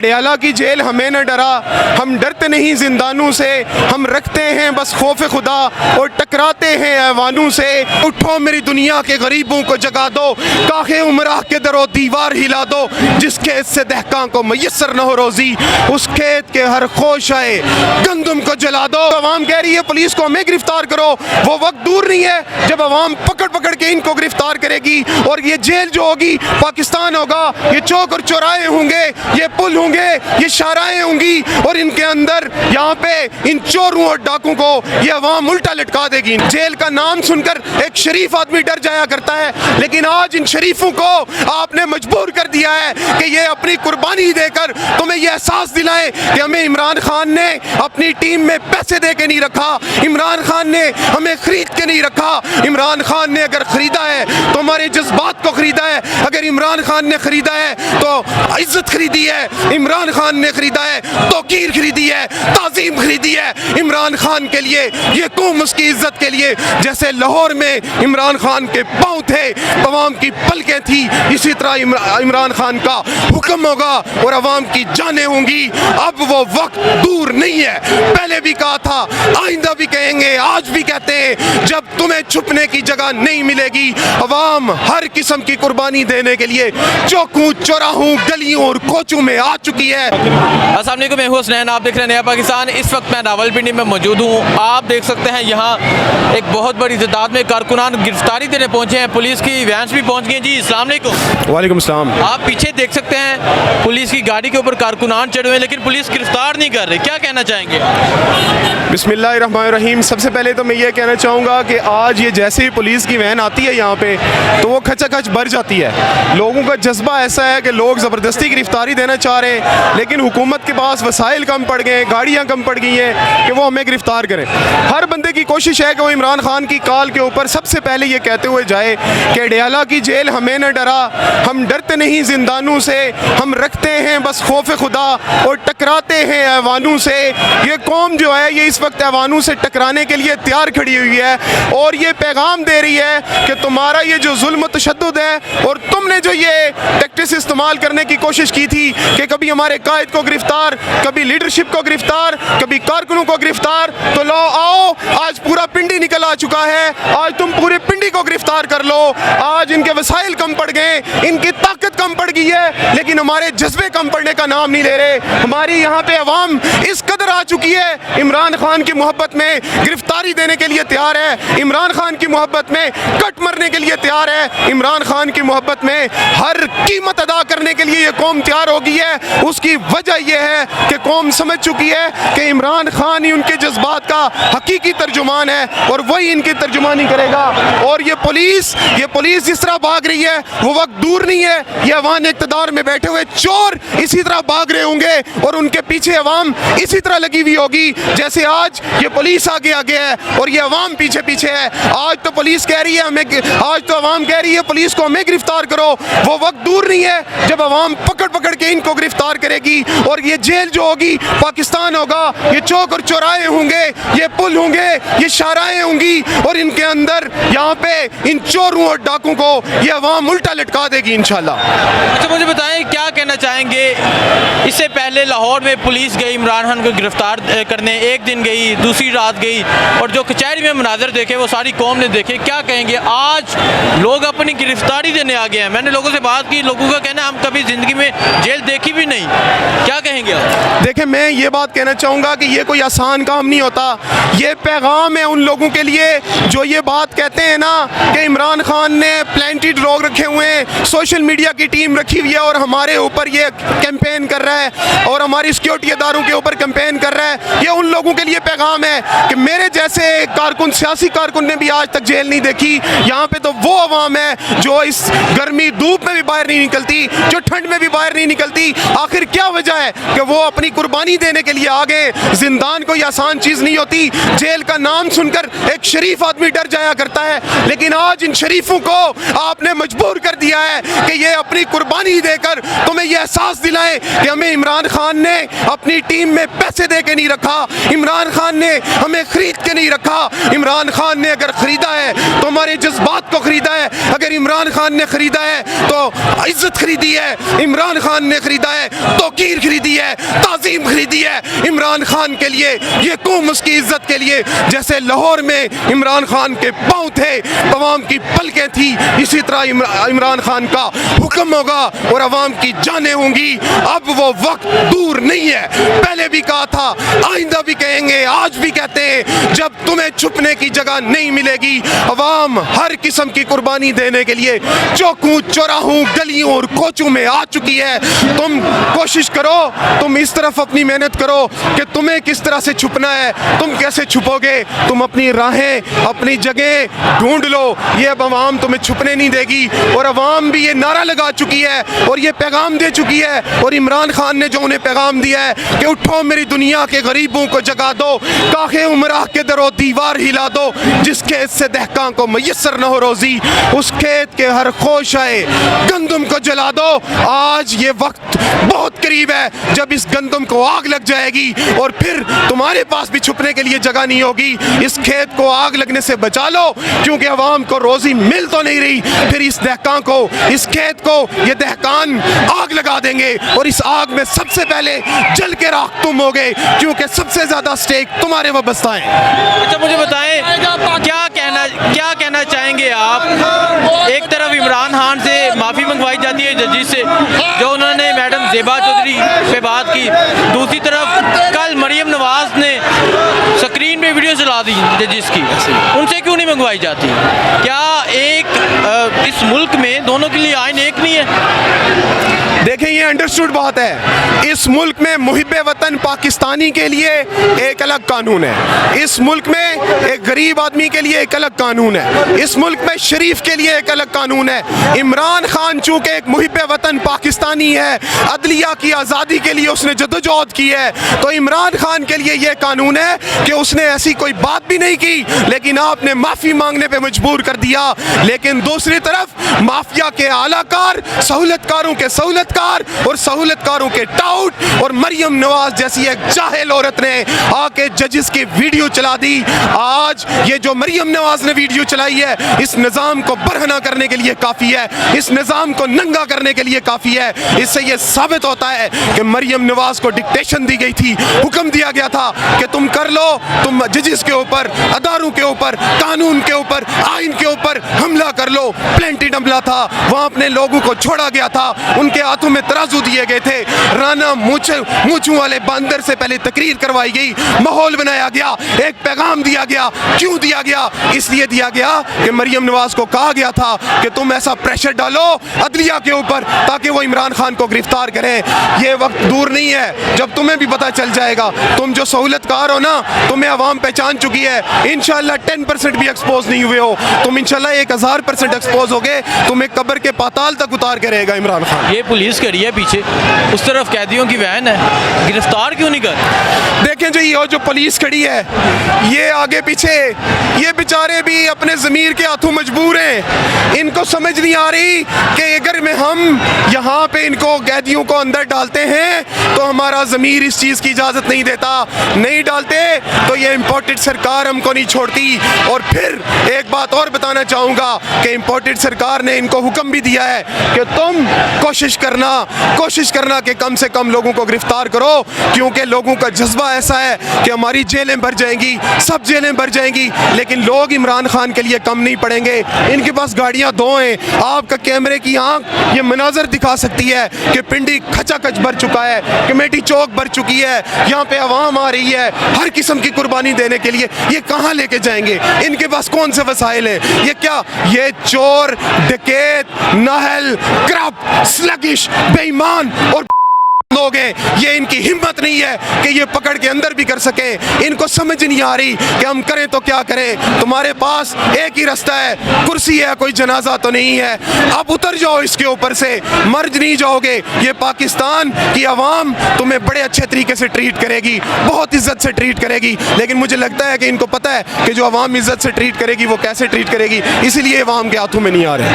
पटियाला की जेल हमें न डरा, हम डरते नहीं जिंदानों से, हम रखते हैं बस खौफ खुदा और टकराते हैं ऐवानों से। उठो मेरी दुनिया के गरीबों को जगा दो, काखे उमराह के दरो दीवार हिला दो। जिस खेत से दहकां को मयसर न हो रोजी, उस खेत के हर खोश आए गंदम को जला दो। अवाम कह रही है पुलिस को हमें गिरफ्तार करो, वो वक्त दूर नहीं है जब अवाम पकड़ पकड़ के इनको गिरफ्तार करेगी। और ये जेल जो होगी पाकिस्तान होगा, ये चौक और चौराहे होंगे, ये पुल होंगे, ये शाहराहें होंगी, और इनके अंदर यहाँ पे इन चोरों और डाकुओं को ये अवाम उल्टा लटका देगी। जेल का नाम सुनकर एक शरीफ आदमी डर जाया करता है, लेकिन आज इन शरीफों को आपने मजबूर कर दिया है कि ये अपनी कुर्बानी देकर तुम्हें ये एहसास दिलाएं कि हमें इमरान खान ने अपनी टीम में पैसे दे के नहीं रखा, इमरान खान ने हमें खरीद के नहीं रखा। इमरान खान ने अगर खरीदा है तो हमारे जज्बात को खरीदा है, अगर इमरान खान ने खरीदा है तो इज्जत खरीदी है, इमरान खान ने खरीदा है तौकीर खरीदी है, ताजीम खरीदी है। इमरान खान के लिए ये कौम उसकी इज्जत के लिए, जैसे लाहौर में इमरान खान के पांव थे, तमाम की पलकें थी, इसी तरह इमरान खान का हुक्म होगा और अवाम की जानें होंगी। अब वो वक्त दूर नहीं है, पहले भी कहा था, आइंदा भी कहेंगे, आज भी कहते हैं, जब तुम्हें छुपने की जगह नहीं मिलेगी। अवाम हर किस्म की कुर्बानी देने के लिए चौकों चौराहों गलियों और कोचों में आ चुकी है। अस्सलाम वालेकुम, मैं हूं हुसनैन, आप देख रहे हैं नया पाकिस्तान। इस वक्त मैं रावलपिंडी में मौजूद हूं। आप देख सकते हैं यहाँ एक बहुत बड़ी तादाद में कारकुनान गिरफ्तारी देने पहुंचे हैं, पुलिस की वैन्स भी पहुंच गई हैं। जी अस्सलाम वालेकुम। वालेकुम सलाम। आप पीछे देख सकते हैं पुलिस की गाड़ी के ऊपर कारकुनान चढ़े हुए हैं, लेकिन पुलिस गिरफ्तार नहीं कर रही, क्या कहना चाहेंगे? बिस्मिल्लाहिर्रहमानिर्रहीम। सबसे पहले तो मैं ये कहना चाहूँगा कि आज ये जैसे ही पुलिस की वैन आती है यहाँ पे तो वो खचाखच भर जाती है। लोगों का जज्बा ऐसा है कि लोग ज़बरदस्ती गिरफ्तारी देना चाह रहे हैं, लेकिन हुकूमत के पास वसाइल कम पड़ गए, गाड़ियाँ कम पड़ गई हैं कि वो हमें गिरफ्तार करें। हर बंदे की कोशिश है कि वो इमरान खान की कॉल के ऊपर सबसे पहले ये कहते हुए जाए कि पटियाला की जेल हमें न डरा, हम डरते नहीं जिंदानों से, हम रखते हैं बस खौफ खुदा और टकराते हैं ऐवानों से। ये कौम जो है ये इस वक्त ऐवानों से टकराने के लिए तैयार खड़ी हुई है और ये पैगाम दे रही है कि तुम्हारा ये जो जुल्म तशद्दुद है और तुमने जो ये टैक्टिक्स इस्तेमाल करने की कोशिश की थी कि कभी हमारे कायद को गिरफ्तार, कभी लीडरशिप को गिरफ्तार, कभी कारकुनों को गिरफ्तार, तो लो आओ, आज पूरा पिंडी निकल आ चुका है, आज तुम पूरे पिंडी को गिरफ्तार कर लो। आज इनके वसाइल कम पड़ गए, इनकी ताकत कम पड़ गई है, लेकिन हमारे जज्बे कम पड़ने का नाम नहीं ले रहे। हमारी यहाँ पे अवाम इस कदर आ चुकी है, इमरान खान की मोहब्बत में गिरफ्तारी देने के लिए तैयार है, इमरान खान की मोहब्बत में कट मरने के लिए तैयार है, इमरान खान की मोहब्बत में हर कीमत अदा करने के लिए ये कौम तैयार हो गई है। उसकी वजह यह है कि कौम समझ चुकी है कि इमरान खान ही उनके जज्बात का हकीकी तर्जुमान है और वही इनकी तर्जुमानी करेगा। और ये पुलिस जिस तरह भाग रही है वो वक्त दूर नहीं है, ये अवाम इक़्तिदार में बैठे हुए चोर इसी तरह भाग रहे होंगे और उनके पीछे अवाम इसी तरह लगी हुई होगी जैसे आज ये पुलिस आगे आगे है और ये अवाम पीछे पीछे है। आज तो पुलिस कह रही है हमें, आज तो अवाम कह रही है पुलिस को हमें गिरफ्तार करो, वो वक्त दूर नहीं है जब अवाम पकड़ पकड़ के इनको गिरफ्तार करेगी। और ये जेल जो होगी पाकिस्तान होगा, ये चौक और चौराहे होंगे, ये पुल होंगे, ये शाहराहें होंगी, और इनके अंदर यहाँ पे इन चोरों और डाकुओं को ये अवाम उल्टा लटका देगी इंशाल्लाह। अच्छा मुझे बताएं क्या कहना चाहेंगे? इससे पहले लाहौर में पुलिस गई इमरान खान को गिरफ्तार करने, एक दिन गई, दूसरी रात गई, और जो कचहरी में मनाजर देखे वो सारी कौम ने देखे। क्या कहेंगे आज लोग अपनी गिरफ्तारी देने आ गए हैं? मैंने लोगों से बात की, लोगों का कहना है हम कभी जिंदगी में जेल देखी भी नहीं, क्या कहेंगे आप? देखें, मैं ये बात कहना चाहूँगा कि ये कोई आसान काम नहीं होता। ये पैगाम है उन लोगों के लिए जो ये बात कहते हैं ना कि इमरान खान ने प्लेंटी ड्रॉग रखे हुए हैं, सोशल मीडिया की टीम रखी हुई है और हमारे ऊपर ये कैंपेन कर रहा है और हमारी सिक्योरिटी इदारों के ऊपर कैंपेन कर रहा है। ये उन लोगों के लिए पैगाम है कि मेरे जैसे कारकुन, सियासी कारकुन ने भी आज तक जेल नहीं देखी। यहाँ पे तो वो अवाम है जो इस गर्मी धूप में भी बाहर नहीं निकलती, जो ठंड में भी बाहर नहीं निकलती। आखिर क्या वजह है? कि वो अपनी कुर्बानी देने के लिए आ गए। जिंदान कोई आसान चीज़ नहीं होती। जेल का नाम सुनकर एक शरीफ आदमी डर जाया करता है, लेकिन आज इन शरीफों को आपने मजबूर कर दिया है कि ये अपनी कुर्बानी देकर तुम्हें ये एहसास दिलाएं कि हमें इमरान खान ने अपनी टीम में पैसे दे के नहीं रखा, इमरान खान ने हमें खरीद के नहीं रखा। इमरान खान ने अगर खरीदा है तो हमारे जज्बात को खरीदा है। अगर इमरान खान ने खरीदा है तो इज्जत खरीदी है। इमरान खान ने खरीदा है तौकीर खरीदी है, ताज़ीम खरीदी है। इमरान खान के लिए ये कौम उसकी इज्जत के लिए, जैसे लाहौर में इमरान खान के पाँव थे, अवाम की पलकें थी, इसी तरह इमरान खान का हुक्म होगा और अवाम की जानें होंगी। अब वो वक्त दूर नहीं है। पहले भी कहा था, आइंदा भी कहेंगे, आज भी कहते हैं, जब तुम्हें छुपने की जगह नहीं मिलेगी। अवाम हर किस्म की कुर्बानी देने के लिए चौकों चौराहों गलियों और कोचों में आ चुकी है। तुम कोशिश करो, तुम इस तरफ अपनी मेहनत करो कि तुम्हें किस तरह से छुपना है। तुम कैसे छुपोगे? तुम अपनी राहें, अपनी जगह ढूंढ लो। ये अब अवाम तुम्हें छुपने नहीं देगी और अवाम भी ये नारा लगा चुकी है और ये पैगाम दे चुकी है। और इमरान खान ने जो उन्हें पैगाम दिया है कि उठो मेरी दुनिया के गरीबों को जगा दो, काखे उमराह के दरो दीवार हिला दो, जिस खेत से दहकां को मयसर न हो रोजी, उस खेत के हर खोश आए गंदम को जला दो। आज ये वक्त बहुत करीब है जब इस गंदम को आग लग जाएगी और फिर तुम्हारे पास भी छुपने के लिए जगह नहीं होगी। इस खेत को आग लगने से बचा लो, क्योंकि अवाम को रोजी मिल तो नहीं रही। फिर इस दहकां को, इस खेत को ये दहकान आग लगा देंगे और इस आग में सबसे पहले जल के राख तुम होगे, क्योंकि सबसे ज्यादा स्टेक तुम्हारे वाबस्ता है। अच्छा, मुझे बताएं, क्या कहना चाहेंगे आप? एक तरफ इमरान खान से माफ़ी मंगवाई जाती है जजिस से, जो उन्होंने मैडम ज़ेबा चौधरी पे बात की। दूसरी तरफ कल मरियम नवाज ने स्क्रीन में वीडियो चला दी जजिस की, उनसे क्यों नहीं मंगवाई जाती? क्या इस मुल्क में दोनों के लिए आइन एक नहीं है? देखें, ये अंडरस्टूड बात है। इस मुल्क में मुहिब्बे वतन पाकिस्तानी के लिए एक अलग कानून है। इस मुल्क में एक गरीब आदमी के लिए एक अलग कानून है। इस मुल्क में शरीफ के लिए एक अलग कानून है। इमरान खान चूंकि एक मुहिब्बे वतन पाकिस्तानी है, अदलिया की आज़ादी के लिए उसने जदोजहद की है, तो इमरान खान के लिए यह कानून है कि उसने ऐसी कोई बात भी नहीं की, लेकिन आपने माफ़ी मांगने पर मजबूर कर दिया। लेकिन दूसरी तरफ माफिया के आलाकार, सहूलतकारों के सहूलतकार और सहूलतकारों के टाउट, और मरियम नवाज जैसी एक जाहिल औरत ने आके जजिस की वीडियो चला दी। आज ये जो मरियम नवाज ने वीडियो चलाई है, इस निज़ाम को बरहना करने के लिए काफ़ी है, इस निज़ाम को नंगा करने के लिए काफ़ी है। इससे ये साबित होता है कि मरियम नवाज को डिक्टेशन दी गई थी, हुक्म दिया गया था कि तुम कर लो, तुम जजिस के ऊपर, अदारों के ऊपर, कानून के ऊपर, आइन के ऊपर हमला कर लो। प्लेंटी हमला था, वहाँ अपने लोगों को छोड़ा गया था, उनके हाथों में तराजू दिए गए थे, राना मूंछों वाले बंदर से पहले तकरीर करवाई गई, माहौल बनाया गया, एक पैगाम दिया गया। क्यों दिया गया? इसलिए दिया गया कि मरियम नवाज को कहा गया था कि तुम ऐसा प्रेशर डालो अदलिया के ऊपर ताकि वो इमरान खान को गिरफ्तार करें। ये वक्त दूर नहीं है जब तुम्हें भी पता चल जाएगा। तुम जो सहूलतकार हो ना, तुम्हें अवाम पहचान चुकी है। इंशाल्लाह 10% भी एक्सपोज नहीं हुए हो, तुम इंशाल्लाह 1000% एक्सपोज हो गए, तुम्हें कब्र के पाताल तक उतार के रहेगा इमरान खान। ये पुलिस करी है पीछे, उस तरफ कैदियों की वैन है, गिरफ्तार क्यों नहीं कर? देखें जी, ये जो पुलिस खड़ी है, ये आगे पीछे, ये बेचारे भी अपने ज़मीर के हाथों मजबूर हैं। इनको समझ नहीं आ रही कि अगर में हम यहाँ पे इनको कैदियों को अंदर डालते हैं तो हमारा ज़मीर इस चीज़ की इजाज़त नहीं देता, नहीं डालते तो ये इम्पोर्टेड सरकार हमको नहीं छोड़ती। और फिर एक बात और बताना चाहूँगा कि इम्पोर्टेड सरकार ने इनको हुक्म भी दिया है कि तुम कोशिश करना कि कम से कम लोगों को गिरफ्तार करो, क्योंकि लोगों का जज्बा ऐसा है कि हमारी जेलें भर जाएंगी, सब जेलें भर जाएंगी, लेकिन लोग इमरान खान के लिए कम नहीं पड़ेंगे। इनके पास गाड़ियां दो हैं, आपका कैमरे की आंख ये मनाजर दिखा सकती है कि पिंडी खचाखच भर चुका है, कमेटी चौक भर चुकी है, यहाँ पे आवाम आ रही है हर किस्म की कुर्बानी देने के लिए। ये कहाँ लेके जाएंगे? इनके पास कौन से वसाइल हैं? ये क्या, ये चोर, डकैत, नाहल, करप्ट, स्लगिश, बेईमान और लोग हैं, ये इनकी हिम्मत नहीं है कि ये पकड़ के अंदर भी कर सके। इनको समझ नहीं आ रही कि हम करें तो क्या करें। तुम्हारे पास एक ही रास्ता है, कुर्सी है, कोई जनाजा तो नहीं है। अब उतर जाओ इसके ऊपर से, मर नहीं जाओगे। ये पाकिस्तान की आवाम तुम्हें बड़े अच्छे तरीके से ट्रीट करेगी, बहुत इज्जत से ट्रीट करेगी। लेकिन मुझे लगता है कि इनको पता है कि जो आवाम इज्जत से ट्रीट करेगी वो कैसे ट्रीट करेगी, इसीलिए आवाम के हाथों में नहीं आ रहे।